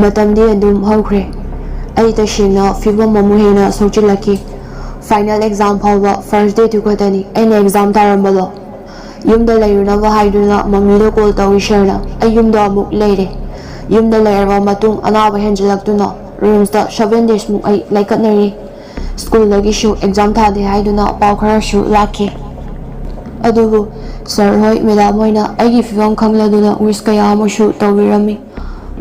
ꯃꯇꯝꯗꯤ ꯑꯗꯨꯝ ꯍꯧꯈ꯭ꯔꯦ꯫ ꯑꯩ ꯇꯁꯦꯡꯅ ꯐꯤꯚꯝ ꯑꯃꯨꯛ ꯍꯦꯟꯅ ꯁꯣꯛꯆꯤꯜꯂꯛꯈꯤ꯫ ꯐꯥꯏꯅꯦꯜ ꯑꯦꯛꯖꯥꯝ ꯐꯥꯎꯕ ꯐꯥꯔꯁ ꯗꯦ ꯇꯨ ꯈꯛꯇꯅꯤ ꯑꯩꯅ ꯑꯦꯛꯖꯥꯝ ꯊꯥꯔꯝꯕꯗꯣ꯫ ꯌꯨꯝꯗ ꯂꯩꯔꯨꯅꯕ ꯍꯥꯏꯗꯨꯅ ꯃꯝꯃꯤꯗ ꯀꯣꯜ ꯇꯧꯏ ꯁꯔꯅ ꯑꯩ ꯌꯨꯝꯗ ꯑꯃꯨꯛ ꯂꯩꯔꯦ꯫ ꯌꯨꯝꯗ ꯂꯩꯔꯕ ꯃꯇꯨꯡ ꯑꯅꯥꯕ ꯍꯦꯟꯖꯤꯜꯂꯛꯇꯨꯅ ꯔꯤꯝꯁꯇ 7 daysꯃꯨꯛ ꯑꯩ ꯂꯩꯈꯠꯅꯔꯤ꯫ ꯁ꯭ꯀꯨꯜꯗꯒꯤꯁꯨ ꯑꯦꯛꯖꯥꯝ ꯊꯥꯗꯦ ꯍꯥꯏꯗꯨꯅ ꯄꯥꯎ ꯈꯔꯁꯨ ꯂꯥꯛꯈꯤ꯫ ꯑꯗꯨꯕꯨ ꯁꯔ ꯍꯣꯏ ꯃꯦꯗꯥꯝ ꯍꯣꯏꯅ ꯑꯩꯒꯤ ꯐꯤꯚꯝ ꯈꯪꯂꯗꯨꯅ ꯋꯤꯁ ꯀꯌꯥ ꯑꯃꯁꯨ ꯇꯧꯕꯤꯔꯝꯃꯤ꯫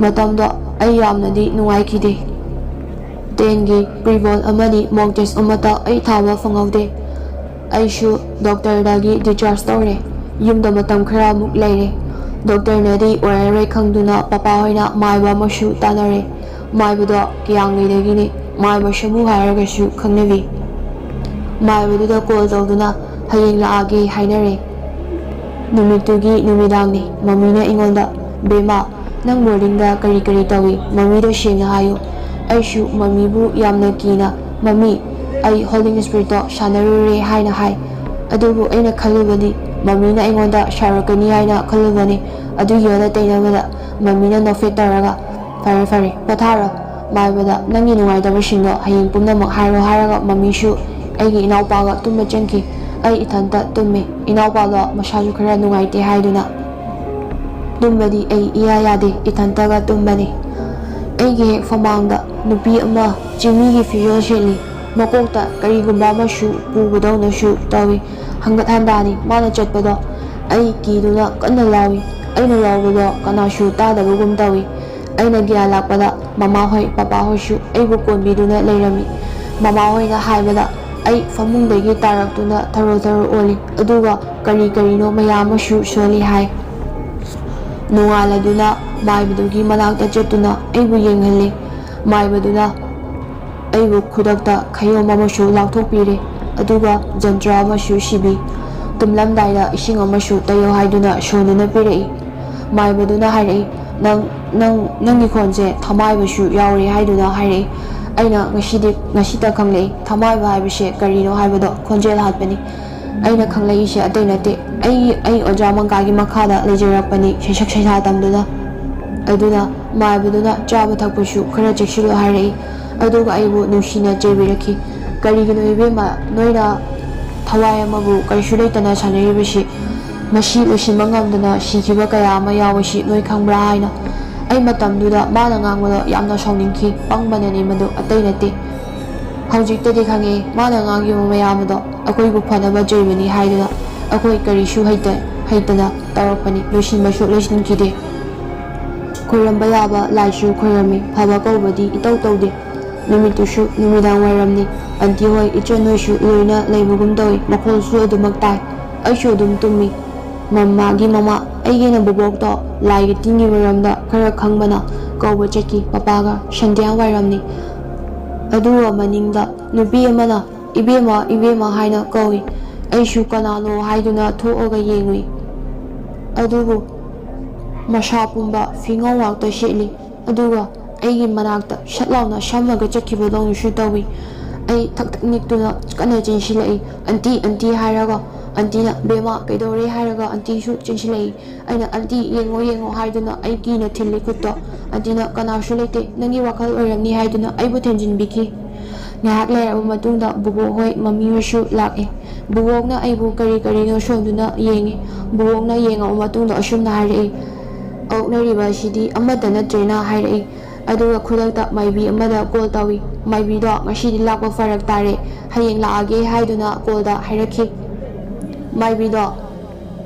ꯃꯇꯝꯗꯣ ꯑꯩ ꯌꯥꯝꯅꯗꯤ ꯅꯨꯡꯉꯥꯏꯈꯤꯗꯦ꯫ 10ꯒꯤ ꯄ꯭ꯔꯤ-ꯕꯣꯜ ꯑꯃꯗꯤ ꯃꯣꯛ ꯇꯦꯁ ꯑꯃꯠꯇ ꯑꯩ ꯊꯥꯕ ꯐꯪꯍꯧꯗꯦ꯫ ꯑꯩꯁꯨ ꯗꯣꯛꯇꯔꯗꯒꯤ ꯗꯤꯁꯆꯥꯔꯖ ꯇꯧꯔꯦ꯫ ꯌꯨꯝꯗ ꯃꯇꯝ ꯈꯔ ꯑꯃꯨꯛ ꯂꯩꯔꯦ꯫ ꯗꯣꯛꯇꯔꯅꯗꯤ ꯑꯣꯏꯔꯔꯣꯏ ꯈꯪꯗꯨꯅ ꯄꯄꯥ ꯍꯣꯏꯅ ꯃꯥꯏꯕ ꯑꯃꯁꯨ ꯇꯥꯟꯅꯔꯦ꯫ ꯃꯥꯏꯕꯗꯣ ꯀꯤꯌꯥꯡꯒꯩꯗꯒꯤꯅꯤ꯫ ꯃꯥꯏꯕ ꯁꯃꯨ ꯍꯥꯏꯔꯒꯁꯨ ꯈꯪꯅꯕꯤ꯫ ꯃꯥꯏꯕꯗꯨꯗ ꯀꯣꯜ ꯇꯧꯗꯨꯅ ꯍꯌꯦꯡ ꯂꯥꯛꯑꯒꯦ ꯍꯥꯏꯅꯔꯦ꯫ ꯅꯨꯃꯤꯠꯇꯨꯒꯤ ꯅꯨꯃꯤꯗꯥꯡꯅꯤ꯫ ꯃꯝꯃꯤꯅ ꯑꯩꯉꯣꯟꯗ "ꯕꯦꯃꯥ, ꯅꯪ ꯕꯣꯔꯗꯤꯡꯗ ꯀꯔꯤ ꯀꯔꯤ ꯇꯧꯏ? ꯃꯝꯃꯤꯗꯣ ꯁꯦꯡꯅ ꯍꯥꯏꯌꯨ"꯫ ꯑꯩꯁꯨ ꯃꯝꯃꯤꯕꯨ ꯌꯥꯝꯅ ꯀꯤꯅ "ꯃꯝꯃꯤ, ꯑꯩ ꯍꯣꯂꯤꯡ ꯁ꯭ꯄꯤꯔꯤꯠꯇꯣ ꯁꯥꯟꯅꯔꯨꯔꯦ" ꯍꯥꯏꯅ ꯍꯥꯏ꯫ ꯑꯗꯨꯕꯨ ꯑꯩꯅ ꯈꯜꯂꯨꯕꯗꯤ ꯃꯝꯃꯤꯅ ꯑꯩꯉꯣꯟꯗ ꯁꯥꯎꯔꯛꯀꯅꯤ ꯍꯥꯏꯅ ꯈꯜꯂꯨꯕꯅꯤ꯫ ꯑꯗꯨꯒꯤ ꯑꯣꯟꯅ ꯇꯩꯅꯕꯗ ꯃꯝꯃꯤꯅ ꯅꯣꯛꯐꯦꯠ ꯇꯧꯔꯒ "ꯐꯔꯦ ꯐꯔꯦ, ꯄꯣꯊꯥꯔꯣ꯫ ꯃꯥꯏꯕꯗ ꯅꯪꯒꯤ ꯅꯨꯡꯉꯥꯏꯇꯕꯁꯤꯡꯗꯣ ꯍꯌꯦꯡ ꯄꯨꯝꯅꯃꯛ ꯍꯥꯏꯔꯣ" ꯍꯥꯏꯔꯒ ꯃꯝꯃꯤꯁꯨ ꯑꯩꯒꯤ ꯏꯅꯥꯎꯄꯥꯒ ꯇꯨꯝꯕ ꯆꯪꯈꯤ꯫ ꯑꯩ ꯏꯊꯟꯇ ꯇꯨꯝꯃꯤ꯫ ꯏꯅꯥꯎꯄꯥꯗꯣ ꯃꯁꯥꯁꯨ ꯈꯔ ꯅꯨꯡꯉꯥꯏꯇꯦ ꯍꯥꯏꯗꯨꯅ ꯇꯨꯝꯕꯗꯤ ꯑꯩ ꯏꯌꯥ ꯌꯥꯗꯦ, ꯏꯊꯟꯇꯒ ꯇꯨꯝꯕꯅꯤ꯫ ꯑꯩꯒꯤ ꯍꯦꯛ ꯐꯃꯥꯡꯗ ꯅꯨꯄꯤ ꯑꯃ ꯆꯤꯡꯃꯤꯒꯤ ꯐꯤꯖꯣꯜ ꯁꯦꯠꯂꯤ꯫ ꯃꯀꯣꯛꯇ ꯀꯔꯤꯒꯨꯝꯕ ꯑꯃꯁꯨ ꯄꯨꯕꯗꯧꯅꯁꯨ ꯇꯧꯏ꯫ ꯍꯪꯒꯠ ꯍꯟꯗꯥꯅꯤ ꯃꯥꯅ ꯆꯠꯄꯗꯣ꯫ ꯑꯩ ꯀꯤꯗꯨꯅ ꯀꯟꯅ ꯂꯥꯎꯏ꯫ ꯑꯩꯅ ꯂꯥꯎꯕꯗꯣ ꯀꯅꯥꯁꯨ ꯇꯥꯗꯕꯒꯨꯝ ꯇꯧꯏ꯫ ꯑꯩꯅ ꯒ꯭ꯌꯥꯟ ꯂꯥꯛꯄꯗ ꯃꯃꯥꯍꯣꯏ ꯄꯄꯥꯍꯣꯏꯁꯨ ꯑꯩꯕꯨ ꯀꯣꯟꯕꯤꯗꯨꯅ ꯂꯩꯔꯝꯃꯤ꯫ ꯃꯃꯥꯍꯣꯏꯅ ꯍꯥꯏꯕꯗ ꯑꯩ ꯐꯃꯨꯡꯗꯒꯤ ꯇꯥꯔꯛꯇꯨꯅ ꯊꯔꯣ ꯊꯔꯣ ꯑꯣꯜꯂꯤ꯫ ꯑꯗꯨꯒ ꯀꯔꯤ ꯀꯔꯤꯅꯣ ꯃꯌꯥꯝ ꯑꯃꯁꯨ ꯁꯣꯜꯂꯤ ꯍꯥꯏ꯫ ꯅꯣꯡꯉꯥꯜꯂꯗꯨꯅ ꯃꯥꯏꯕꯗꯨꯒꯤ ꯃꯅꯥꯛꯇ ꯆꯠꯇꯨꯅ ꯑꯩꯕꯨ ꯌꯦꯡꯍꯜꯂꯤ꯫ ꯃꯥꯏꯕꯗꯨꯅ ꯑꯩꯕꯨ ꯈꯨꯗꯛꯇ ꯈꯌꯣꯝ ꯑꯃꯁꯨ ꯂꯥꯛꯊꯣꯛꯄꯤꯔꯦ꯫ ꯑꯗꯨꯒ ꯖꯟꯇ꯭ꯔ ꯑꯃꯁꯨ ꯁꯤꯕꯤ꯫ ꯇꯨꯝꯂꯝꯗꯥꯏꯗ ꯏꯁꯤꯡ ꯑꯃꯁꯨ ꯇꯩꯌꯣ ꯍꯥꯏꯗꯨꯅ ꯁꯣꯟꯗꯨꯅ ꯄꯤꯔꯛꯏ꯫ ꯃꯥꯏꯕꯗꯨꯅ ꯍꯥꯏꯔꯛꯏ, "ꯅꯪꯒꯤ ꯈꯣꯟꯁꯦ ꯊꯃꯥꯏꯕꯁꯨ ꯌꯥꯎꯔꯦ" ꯍꯥꯏꯗꯨꯅ ꯍꯥꯏꯔꯛꯏ꯫ ꯑꯩꯅ ꯉꯁꯤꯇ ꯈꯪꯂꯛꯏ ꯊꯃꯥꯏꯕ ꯍꯥꯏꯕꯁꯦ ꯀꯔꯤꯅꯣ ꯍꯥꯏꯕꯗꯣ ꯈꯣꯟꯖꯦꯜ ꯍꯥꯠꯄꯅꯤ꯫ ꯑꯩꯅ ꯈꯪꯂꯛꯏꯁꯦ ꯑꯇꯩ ꯅꯠꯇꯦ, ꯑꯩ ꯑꯣꯖꯥ ꯃꯪꯀꯥꯒꯤ ꯃꯈꯥꯗ ꯂꯩꯖꯔꯛꯄꯅꯤ ꯁꯩꯁꯛ ꯁꯩꯁꯥ ꯇꯝꯗꯨꯅ꯫ ꯑꯗꯨꯅ ꯃꯥꯏꯕꯗꯨꯅ ꯆꯥꯕ ꯊꯛꯄꯁꯨ ꯈꯔ ꯆꯦꯛꯁꯤꯜꯂꯨ ꯍꯥꯏꯔꯛꯏ꯫ ꯑꯗꯨꯒ ꯑꯩꯕు ꯅꯨꯡꯁꯤꯅ ꯆꯩꯕꯤꯔꯛꯈꯤ꯫ "ꯀꯔꯤꯒꯤꯅꯣ ꯏꯕꯦꯝꯃ, ꯅꯣꯏꯅ ꯊꯋꯥꯏ ꯑꯃꯕꯨ ꯀꯔꯤꯁꯨ ꯂꯩꯇꯅ ꯁꯥꯟꯅꯔꯤꯕꯁꯤ? ꯃꯁꯤ ꯂꯣꯏꯁꯤꯟꯕ ꯉꯝꯗꯅ ꯁꯤꯈꯤꯕ ꯀꯌꯥ ꯑꯃ ꯌꯥꯎꯕꯁꯤ ꯅꯣꯏ ꯈꯪꯕ꯭ꯔꯥ" ꯍꯥꯏꯅ꯫ ꯑꯩ ꯃꯇꯝꯗꯨꯗ ꯃꯥꯅ ꯉꯥꯡꯕꯗꯣ ꯌꯥꯝꯅ ꯁꯥꯎꯅꯤꯡꯈꯤ꯫ ꯄꯪꯕꯅꯅꯤ ꯃꯗꯨ, ꯑꯇꯩ ꯅꯠꯇꯦ꯫ ꯍꯧꯖꯤꯛꯇꯗꯤ ꯈꯪꯉꯛꯏ ꯃꯥꯅ ꯉꯥꯡꯈꯤꯕ ꯃꯌꯥꯝ ꯑꯗꯣ ꯑꯩꯈꯣꯏꯕꯨ ꯐꯅꯕ ꯆꯩꯕꯅꯤ ꯍꯥꯏꯗꯨꯅ꯫ ꯑꯩꯈꯣꯏ ꯀꯔꯤꯁꯨ ꯍꯩꯇꯅ ꯇꯧꯔꯛꯄꯅꯤ, ꯂꯣꯏꯁꯤꯟꯕꯁꯨ ꯂꯣꯏꯁꯤꯟꯈꯤꯗꯦ꯫ ꯈꯣꯏꯔꯝꯕ ꯌꯥꯕ ꯂꯥꯏꯁꯨ ꯈꯣꯏꯔꯝꯃꯤ, ꯐꯕ ꯀꯧꯕꯗꯤ ꯏꯇꯧ ꯇꯧꯗꯦ꯫ ꯅꯨꯃꯤꯠꯇꯨꯁꯨ ꯅꯨꯃꯤꯗꯥꯡ ꯋꯥꯏꯔꯝꯅꯤ꯫ ꯑꯟꯇꯤ ꯍꯣꯏ, ꯏꯆꯟ ꯍꯣꯏꯁꯨ ꯂꯣꯏꯅ ꯂꯩꯕꯒꯨꯝ ꯇꯧꯏ꯫ ꯃꯈꯣꯜꯁꯨ ꯑꯗꯨꯃꯛ ꯇꯥꯏ꯫ ꯑꯩꯁꯨ ꯑꯗꯨꯝ ꯇꯨꯝꯃꯤ꯫ ꯃꯝꯃꯥꯒꯤ ꯃꯃꯥ, ꯑꯩꯒꯤꯅ ꯕꯣꯕꯣꯛꯇꯣ ꯂꯥꯏꯒꯤ ꯇꯤꯟꯒꯤ ꯃꯔꯝꯗ ꯈꯔ ꯈꯪꯕꯅ ꯀꯧꯕ ꯆꯠꯈꯤ ꯄꯄꯥꯒ꯫ ꯁꯟꯙ꯭ꯌꯥ ꯋꯥꯏꯔꯝꯅꯤ꯫ ꯑꯗꯨꯒ ꯃꯅꯤꯡꯗ ꯅꯨꯄꯤ ꯑꯃꯅ "ꯏꯕꯦꯝꯃ, ꯏꯕꯦꯝꯃ" ꯍꯥꯏꯅ ꯀꯧꯏ꯫ ꯑꯩꯁꯨ ꯀꯅꯥꯅꯣ ꯍꯥꯏꯗꯨꯅ ꯊꯣꯛꯑꯒ ꯌꯦꯡꯉꯨꯏ꯫ ꯑꯗꯨꯕꯨ ꯃꯁꯥ ꯄꯨꯝꯕ ꯐꯤꯉꯧ ꯉꯥꯛꯇ ꯁꯦꯠꯂꯤ꯫ ꯑꯗꯨꯒ ꯑꯩꯒꯤ ꯃꯅꯥꯛꯇ ꯁꯠ ꯂꯥꯎꯅ ꯁꯝꯃꯒ ꯆꯠꯈꯤꯕꯗꯧꯅꯁꯨ ꯇꯧꯏ꯫ ꯑꯩ ꯊꯛ ꯊꯛ ꯅꯤꯛꯇꯨꯅ ꯀꯟꯅ ꯆꯦꯟꯁꯤꯜꯂꯛꯏ꯫ "ꯑꯟꯇꯤ, ꯑꯟꯇꯤ" ꯍꯥꯏꯔꯒ꯫ ꯑꯟꯇꯤꯅ "ꯕꯦꯃꯥ, ꯀꯩꯗꯧꯔꯦ" ꯍꯥꯏꯔꯒ ꯑꯟꯇꯤꯁꯨ ꯆꯦꯟꯁꯤꯜꯂꯛꯏ꯫ ꯑꯩꯅ "ꯑꯟꯇꯤ, ꯌꯦꯡꯉꯣ ꯌꯦꯡꯉꯣ" ꯍꯥꯏꯗꯨꯅ ꯑꯩ ꯀꯤꯅ ꯊꯤꯜꯂꯤ ꯈꯨꯠꯇꯣ꯫ ꯑꯟꯇꯤꯅ "ꯀꯅꯥꯁꯨ ꯂꯩꯇꯦ, ꯅꯪꯒꯤ ꯋꯥꯈꯜ ꯑꯣꯏꯔꯝꯅꯤ" ꯍꯥꯏꯗꯨꯅ ꯑꯩꯕꯨ ꯊꯦꯝꯖꯤꯟꯕꯤꯈꯤ꯫ ꯉꯥꯏꯍꯥꯛ ꯂꯩꯔꯕ ꯃꯇꯨꯡꯗ ꯕꯨꯕꯣꯛ ꯍꯣꯏ, ꯃꯝꯃꯤ ꯍꯣꯏꯁꯨ ꯂꯥꯛꯑꯦ꯫ ꯕꯨꯕꯣꯛꯅ ꯑꯩꯕꯨ ꯀꯔꯤ ꯀꯔꯤꯅꯣ ꯁꯣꯟꯗꯨꯅ ꯌꯦꯡꯉꯤ꯫ ꯕꯨꯕꯣꯛꯅ ꯌꯦꯡꯉꯕ ꯃꯇꯨꯡꯗ ꯑꯁꯨꯝꯅ ꯍꯥꯏꯔꯛꯏ, "ꯑꯣꯛꯅꯔꯤꯕ ꯑꯁꯤꯗꯤ ꯑꯃꯠꯇ ꯅꯠꯇ꯭ꯔꯦꯅ" ꯍꯥꯏꯔꯛꯏ꯫ ꯑꯗꯨꯒ ꯈꯨꯗꯛꯇ ꯃꯥꯏꯕꯤ ꯑꯃꯗ ꯀꯣꯜ ꯇꯧꯏ꯫ ꯃꯥꯏꯕꯤꯗꯣ ꯉꯁꯤꯗꯤ ꯂꯥꯛꯄ ꯐꯔꯛ ꯇꯥꯔꯦ, ꯍꯌꯦꯡ ꯂꯥꯛꯑꯒꯦ ꯍꯥꯏꯗꯨꯅ ꯀꯣꯜꯗ ꯍꯥꯏꯔꯛꯈꯤ꯫ ꯃꯥꯏꯕꯤꯗꯣ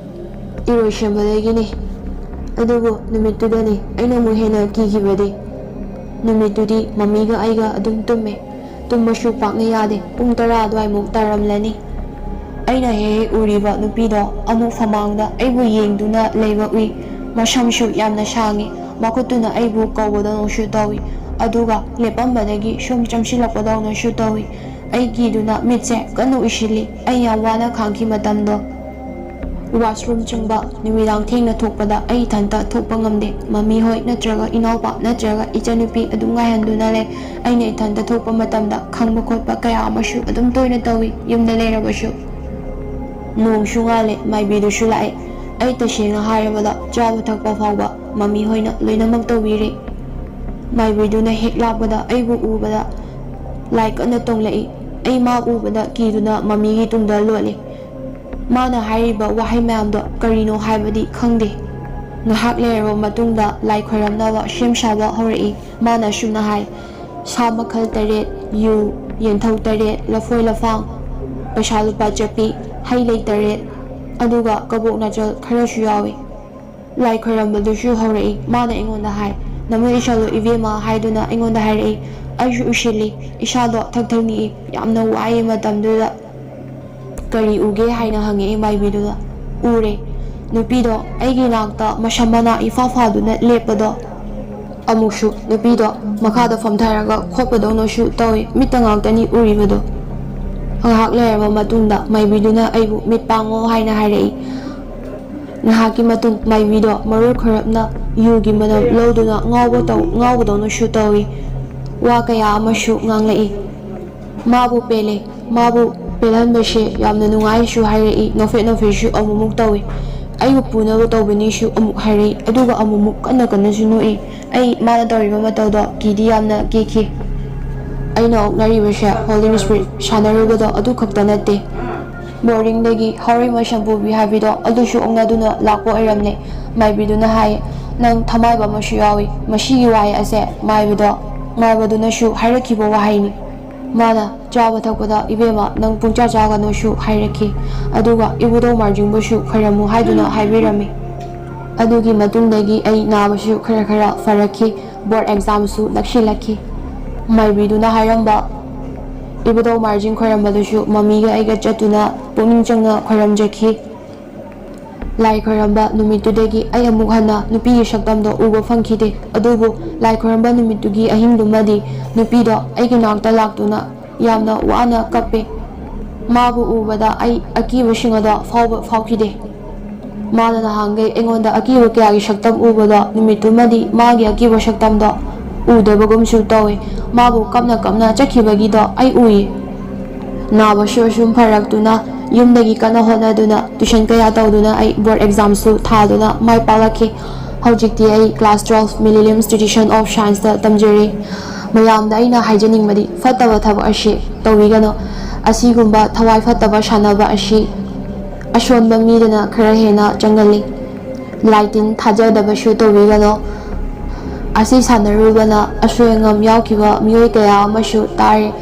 ꯏꯔꯣꯏꯁꯦꯝꯕꯗꯒꯤꯅꯤ꯫ ꯑꯗꯨꯕꯨ ꯅꯨꯃꯤꯠꯇꯨꯗꯅꯤ ꯑꯩꯅ ꯑꯃꯨꯛ ꯍꯦꯟꯅ ꯀꯤꯈꯤꯕꯗꯤ꯫ ꯅꯨꯃꯤꯠꯇꯨꯗꯤ ꯃꯝꯃꯤꯒ ꯑꯩꯒ ꯑꯗꯨꯝ ꯇꯨꯝꯃꯦ꯫ ꯇꯨꯝꯕꯁꯨ ꯄꯥꯛꯅ ꯌꯥꯗꯦ꯫ ꯄꯨꯡ 10 ꯑꯗꯨꯋꯥꯏꯃꯨꯛ ꯇꯥꯔꯝꯂꯅꯤ꯫ ꯑꯩꯅ ꯍꯦꯛ ꯍꯦꯛ ꯎꯔꯤꯕ ꯅꯨꯄꯤꯗꯣ ꯑꯃꯨꯛ ꯐꯃꯥꯡꯗ ꯑꯩꯕꯨ ꯌꯦꯡꯗꯨꯅ ꯂꯩꯕ ꯎꯏ꯫ ꯃꯁꯝꯁꯨ ꯌꯥꯝꯅ ꯁꯥꯡꯉꯤ꯫ ꯃꯈꯨꯠꯇꯨꯅ ꯑꯩꯕꯨ ꯀꯧꯕꯗꯧꯅꯁꯨ ꯇꯧꯏ꯫ ꯑꯗꯨꯒ ꯂꯦꯞꯄꯝꯕꯗꯒꯤ ꯁꯨꯝ ꯆꯪꯁꯤꯜꯂꯛꯄꯗꯧꯅꯁꯨ ꯇꯧꯏ꯫ ꯑꯩ ꯀꯤꯗꯨꯅ ꯃꯤꯠꯁꯦ ꯀꯟꯅ ꯎꯏꯁꯤꯜꯂꯤ꯫ ꯑꯩ ꯌꯥꯝ ꯋꯥꯅ ꯈꯥꯡꯈꯤ ꯃꯇꯝꯗꯣ꯫ ꯋꯥꯁꯔꯨꯝ ꯆꯪꯕ, ꯅꯨꯃꯤꯗꯥꯡ ꯊꯦꯡꯅ ꯊꯣꯛꯄꯗ ꯑꯩ ꯏꯊꯟꯇ ꯊꯣꯛꯄ ꯉꯝꯗꯦ꯫ ꯃꯝꯃꯤ ꯍꯣꯏ ꯅꯠꯇ꯭ꯔꯒ ꯏꯅꯥꯎꯄꯥ ꯅꯠꯇ꯭ꯔꯒ ꯏꯆꯟꯅꯨꯄꯤ ꯑꯗꯨꯝ ꯉꯥꯏꯍꯟꯗꯨꯅ ꯂꯩ꯫ ꯑꯩꯅ ꯏꯊꯟꯇ ꯊꯣꯛꯄ ꯃꯇꯝꯗ ꯈꯪꯕ ꯈꯣꯠꯄ ꯀꯌా ꯑꯃꯁꯨ ꯑꯗꯨꯝ ꯇꯣꯏꯅ ꯇꯧꯏ ꯌꯨꯝꯗ ꯂꯩꯔꯕꯁꯨ꯫ ꯅꯣꯡꯁꯨ ꯉꯥꯜꯂꯦ, ꯃꯥꯏꯕꯤꯗꯨꯁꯨ ꯂꯥꯛꯑꯦ꯫ ꯑꯩ ꯇꯁꯦꯡꯅ ꯍꯥꯏꯔꯕꯗ ꯆꯥꯕ ꯊꯛꯄ ꯐꯥꯎꯕ ꯃꯝꯃꯤ ꯍꯣꯏꯅ ꯂꯣꯏꯅꯃꯛ ꯇꯧꯕꯤꯔꯤ꯫ ꯃꯥꯏꯕꯤꯗꯨꯅ ꯍꯦꯛ ꯂꯥꯛꯄꯗ ꯑꯩꯕꯨ ꯎꯕꯗ ꯂꯥꯏ ꯀꯟꯅ ꯇꯣꯡꯂꯛꯏ꯫ ꯑꯩ ꯃꯥ ꯎꯕꯗ ꯀꯤꯗꯨꯅ ꯃꯃꯤꯒꯤ ꯇꯨꯡꯗ ꯂꯣꯠꯂꯤ꯫ ꯃꯥꯅ ꯍꯥꯏꯔꯤꯕ ꯋꯥꯍꯩ ꯃꯌꯥꯝꯗꯣ ꯀꯔꯤꯅꯣ ꯍꯥꯏꯕꯗꯤ ꯈꯪꯗꯦ꯫ ꯉꯥꯏꯍꯥꯛ ꯂꯩꯔꯕ ꯃꯇꯨꯡꯗ ꯂꯥꯏ ꯈꯣꯏꯔꯝꯅꯕ ꯁꯦꯝ ꯁꯥꯕ ꯍꯧꯔꯛꯏ꯫ ꯃꯥꯅ ꯑꯁꯨꯝꯅ ꯍꯥꯏ: ꯁꯥ ꯃꯈꯜ 8, ꯌꯨ, ꯌꯦꯟꯊꯧ 8, ꯂꯐꯣꯏ ꯂꯐꯥꯡ, ꯄꯩꯁꯥ ꯂꯨꯄꯥ ꯆꯞꯄꯤ, ꯍꯩ ꯂꯩ 8, ꯑꯗꯨꯒ ꯀꯕꯣꯛ ꯅꯥꯆꯜ ꯈꯔꯁꯨ ꯌꯥꯎꯏ꯫ ꯂꯥꯏ ꯈꯣꯏꯔꯝꯕꯗꯨꯁꯨ ꯍꯧꯔꯛꯏ꯫ ꯃꯥꯅ ꯑꯩꯉꯣꯟꯗ ꯍꯥꯏ: ꯅꯃꯣꯏ ꯏꯁꯜꯂꯨ ꯏꯕꯦꯝꯃ ꯍꯥꯏꯗꯨꯅ ꯑꯩꯉꯣꯟꯗ ꯍꯥꯏꯔꯛꯏ꯫ ꯑꯩꯁꯨ ꯎꯏꯁꯤꯜꯂꯤ꯫ ꯏꯁꯥꯗꯣ ꯊꯛ ꯅꯤꯛꯏ꯫ ꯌꯥꯝꯅ ꯋꯥꯏꯌꯦ ꯃꯇꯝꯗꯨꯗ꯫ ꯀꯔꯤ ꯎꯒꯦ ꯍꯥꯏꯅ ꯍꯪꯉꯛꯏ ꯃꯥꯏꯕꯤꯗꯨꯅ꯫ ꯎꯔꯦ, ꯅꯨꯄꯤꯗꯣ ꯑꯩꯒꯤ ꯅꯥꯛꯇ ꯃꯁꯝ ꯃꯅꯥ ꯏꯐꯥ ꯐꯥꯗꯨꯅ ꯂꯦꯞꯄꯗꯣ꯫ ꯑꯃꯨꯛꯁꯨ ꯅꯨꯄꯤꯗꯣ ꯃꯈꯥꯗ ꯐꯝꯊꯔꯒ ꯈꯣꯠꯄꯗꯧꯅꯁꯨ ꯇꯧꯏ꯫ ꯃꯤꯠꯇ ꯉꯥꯛꯇꯅꯤ ꯎꯔꯤꯕꯗꯣ꯫ ꯉꯥꯏꯍꯥꯛ ꯂꯩꯔꯕ ꯃꯇꯨꯡꯗ ꯃꯥꯏꯕꯤꯗꯨꯅ ꯑꯩꯕꯨ ꯃꯤꯠ ꯄꯥꯡꯉꯣ ꯍꯥꯏꯅ ꯍꯥꯏꯔꯛꯏ꯫ ꯉꯥꯏꯍꯥꯛꯀꯤ ꯃꯇꯨꯡ ꯃꯥꯏꯕꯤꯗꯣ ꯃꯔꯣꯜ ꯈꯣꯏꯔꯞꯅ ꯌꯨꯒꯤ ꯃꯅꯝ ꯂꯧꯗꯨꯅ ꯉꯥꯎꯕꯗꯧꯅꯁꯨ ꯇꯧꯏ꯫ ꯋꯥ ꯀꯌꯥ ꯑꯃꯁꯨ ꯉꯥꯡꯂꯛꯏ꯫ ꯃꯥꯕꯨ ꯄꯦꯜꯂꯦ, ꯃꯥꯕꯨ ꯄꯦꯜꯍꯟꯕꯁꯦ ꯌꯥꯝꯅ ꯅꯨꯡꯉꯥꯏꯁꯨ ꯍꯥꯏꯔꯛꯏ꯫ ꯅꯣꯛꯐꯦꯠꯁꯨ ꯑꯃꯨꯛꯃꯨꯛ ꯇꯧꯏ꯫ ꯑꯩꯕꯨ ꯄꯨꯅꯕ ꯇꯧꯕꯅꯤꯁꯨ ꯑꯃꯨꯛ ꯍꯥꯏꯔꯛꯏ꯫ ꯑꯗꯨꯒ ꯑꯃꯨꯛꯃꯨꯛ ꯀꯟꯅꯁꯨ ꯅꯣꯛꯏ꯫ ꯑꯩ ꯃꯥꯅ ꯇꯧꯔꯤꯕ ꯃꯇꯧꯗꯣ ꯀꯤꯗꯤ ꯌꯥꯝꯅ ꯀꯤꯈꯤ꯫ ꯑꯩꯅ ꯑꯣꯛꯅꯔꯤꯕꯁꯦ ꯍꯣꯂꯤ ꯁ꯭ꯄꯤꯔꯤꯠ ꯁꯥꯟꯅꯔꯨꯕꯗꯣ ꯑꯗꯨ ꯈꯛꯇ ꯅꯠꯇꯦ, ꯕꯣꯔꯗꯤꯡꯗꯒꯤ ꯍꯥꯎꯔꯩꯃ ꯁꯝꯄꯨꯕꯤ ꯍꯥꯏꯕꯤꯗꯣ ꯑꯗꯨꯁꯨ ꯑꯣꯛꯅꯗꯨꯅ ꯂꯥꯛꯄ ꯑꯣꯏꯔꯝꯂꯦ꯫ ꯃꯥꯏꯕꯤꯗꯨꯅ ꯍꯥꯏꯌꯦ: ꯅꯪ ꯊꯃꯥꯏꯕ ꯑꯃꯁꯨ ꯌꯥꯎꯏ꯫ ꯃꯁꯤꯒꯤ ꯋꯥꯍꯩ ꯑꯁꯦ ꯃꯥꯏꯕꯗꯨꯅꯁꯨ ꯍꯥꯏꯔꯛꯈꯤꯕ ꯋꯥꯍꯩꯅꯤ꯫ ꯃꯥꯅ ꯆꯥꯕ ꯊꯛꯄꯗ ꯏꯕꯦꯝꯃ ꯅꯪ ꯄꯨꯡꯆꯥ ꯆꯥꯒꯅꯣꯁꯨ ꯍꯥꯏꯔꯛꯈꯤ꯫ ꯑꯗꯨꯒ ꯏꯕꯨꯙꯧ ꯃꯥꯔꯖꯤꯡꯕꯨꯁꯨ ꯈꯣꯏꯔꯝꯃꯨ ꯍꯥꯏꯗꯨꯅ ꯍꯥꯏꯕꯤꯔꯝꯃꯤ꯫ ꯑꯗꯨꯒꯤ ꯃꯇꯨꯡꯗꯒꯤ ꯑꯩ ꯅꯥꯕꯁꯨ ꯈꯔ ꯐꯔꯛꯈꯤ꯫ ꯕꯣꯔꯗ ꯑꯦꯛꯖꯥꯝꯁꯨ ꯅꯛꯁꯤꯜꯂꯛꯈꯤ꯫ ꯃꯥꯏꯕꯤꯗꯨꯅ ꯍꯥꯏꯔꯝꯕ ꯏꯕꯨꯙꯧ ꯃꯥꯔꯖꯤꯡ ꯈꯣꯏꯔꯝꯕꯗꯨꯁꯨ ꯃꯃꯤꯒ ꯑꯩꯒ ꯆꯠꯇꯨꯅ ꯄꯨꯛꯅꯤꯡ ꯆꯪꯅ ꯈꯣꯏꯔꯝꯖꯈꯤ꯫ ꯂꯥꯏ ꯈꯣꯏꯔꯝꯕ ꯅꯨꯃꯤꯠꯇꯨꯗꯒꯤ ꯑꯩ ꯑꯃꯨꯛ ꯍꯟꯅ ꯅꯨꯄꯤꯒꯤ ꯁꯛꯇꯝꯗꯣ ꯎꯕ ꯐꯪꯈꯤꯗꯦ꯫ ꯑꯗꯨꯕꯨ ꯂꯥꯏ ꯈꯣꯏꯔꯝꯕ ꯅꯨꯃꯤꯠꯇꯨꯒꯤ ꯑꯍꯤꯡꯗꯨꯃꯗꯤ ꯅꯨꯄꯤꯗꯣ ꯑꯩꯒꯤ ꯅꯥꯛꯇ ꯂꯥꯛꯇꯨꯅ ꯌꯥꯝꯅ ꯋꯥꯅ ꯀꯞꯄꯦ꯫ ꯃꯥꯕꯨ ꯎꯕꯗ ꯑꯩ ꯑꯀꯤꯕꯁꯤꯡ ꯑꯗꯣ ꯐꯥꯎꯈꯤꯗꯦ꯫ ꯃꯥꯅ ꯅꯍꯥꯟꯈꯩ ꯑꯩꯉꯣꯟꯗ ꯑꯀꯤꯕ ꯀꯌꯥꯒꯤ ꯁꯛꯇꯝ ꯎꯕꯗꯣ ꯅꯨꯃꯤꯠꯇꯨꯃꯗꯤ ꯃꯥꯒꯤ ꯑꯀꯤꯕ ꯁꯛꯇꯝꯗꯣ ꯎꯗꯕꯒꯨꯝꯁꯨ ꯇꯧꯏ꯫ ꯃꯥꯕꯨ ꯀꯞꯅ ꯆꯠꯈꯤꯕꯒꯤꯗꯣ ꯑꯩ ꯎꯏ꯫ ꯅꯥꯕꯁꯨ ꯑꯁꯨꯝ ꯐꯔꯛꯇꯨꯅ ꯌꯨꯝꯗꯒꯤ ꯀꯟꯅ ꯍꯣꯠꯅꯗꯨꯅ ꯇꯨꯏꯁꯟ ꯀꯌꯥ ꯇꯧꯗꯨꯅ ꯑꯩ ꯕꯣꯔꯗ ꯑꯦꯛꯖꯥꯝꯁꯨ ꯊꯥꯗꯨꯅ ꯃꯥꯏ ꯄꯥꯛꯂꯛꯈꯤ꯫ ꯍꯧꯖꯤꯛꯇꯤ ꯑꯩ ꯀ꯭ꯂꯥꯁ 12 ꯃꯤꯂꯦꯅꯤꯌꯝ ꯏꯟꯁꯇꯤꯇ꯭ꯌꯨꯁꯟ ꯑꯣꯐ ꯁꯥꯏꯟꯁꯇ ꯇꯝꯖꯔꯤ꯫ ꯃꯌꯥꯝꯗ ꯑꯩꯅ ꯍꯥꯏꯖꯅꯤꯡꯕꯗꯤ ꯐꯠꯇꯕ ꯊꯕꯛ ꯑꯁꯤ ꯇꯧꯕꯤꯒꯅꯨ꯫ ꯑꯁꯤꯒꯨꯝꯕ ꯊꯋꯥꯏ ꯐꯠꯇꯕ ꯁꯥꯟꯅꯕ ꯑꯁꯤ ꯑꯁꯣꯟꯕ ꯃꯤꯗꯅ ꯈꯔ ꯍꯦꯟꯅ ꯆꯪꯒꯜꯂꯤ꯫ ꯂꯥꯏ ꯇꯤꯟ ꯊꯥꯖꯗꯕꯁꯨ ꯇꯧꯕꯤꯒꯅꯨ꯫ ꯑꯁꯤ ꯁꯥꯟꯅꯔꯨꯕꯅ ꯑꯁꯣꯏ ꯑꯉꯥꯝ ꯌꯥꯎꯈꯤꯕ ꯃꯤꯑꯣꯏ ꯀꯌꯥ ꯑꯃꯁꯨ ꯇꯥꯔꯦ꯫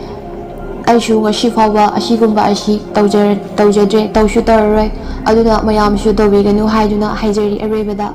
ꯑꯩꯁꯨ ꯉꯁꯤ ꯐꯥꯎꯕ ꯑꯁꯤꯒꯨꯝꯕ ꯑꯁꯤ ꯇꯧꯖꯗ꯭ꯔꯦ, ꯇꯧꯁꯨ ꯇꯧꯔꯔꯣꯏ꯫ ꯑꯗꯨꯅ ꯃꯌꯥꯝꯁꯨ ꯇꯧꯕꯤꯒꯅꯨ ꯍꯥꯏꯗꯨꯅ ꯍꯥꯏꯖꯔꯤ꯫ ꯑꯔꯣꯏꯕꯗ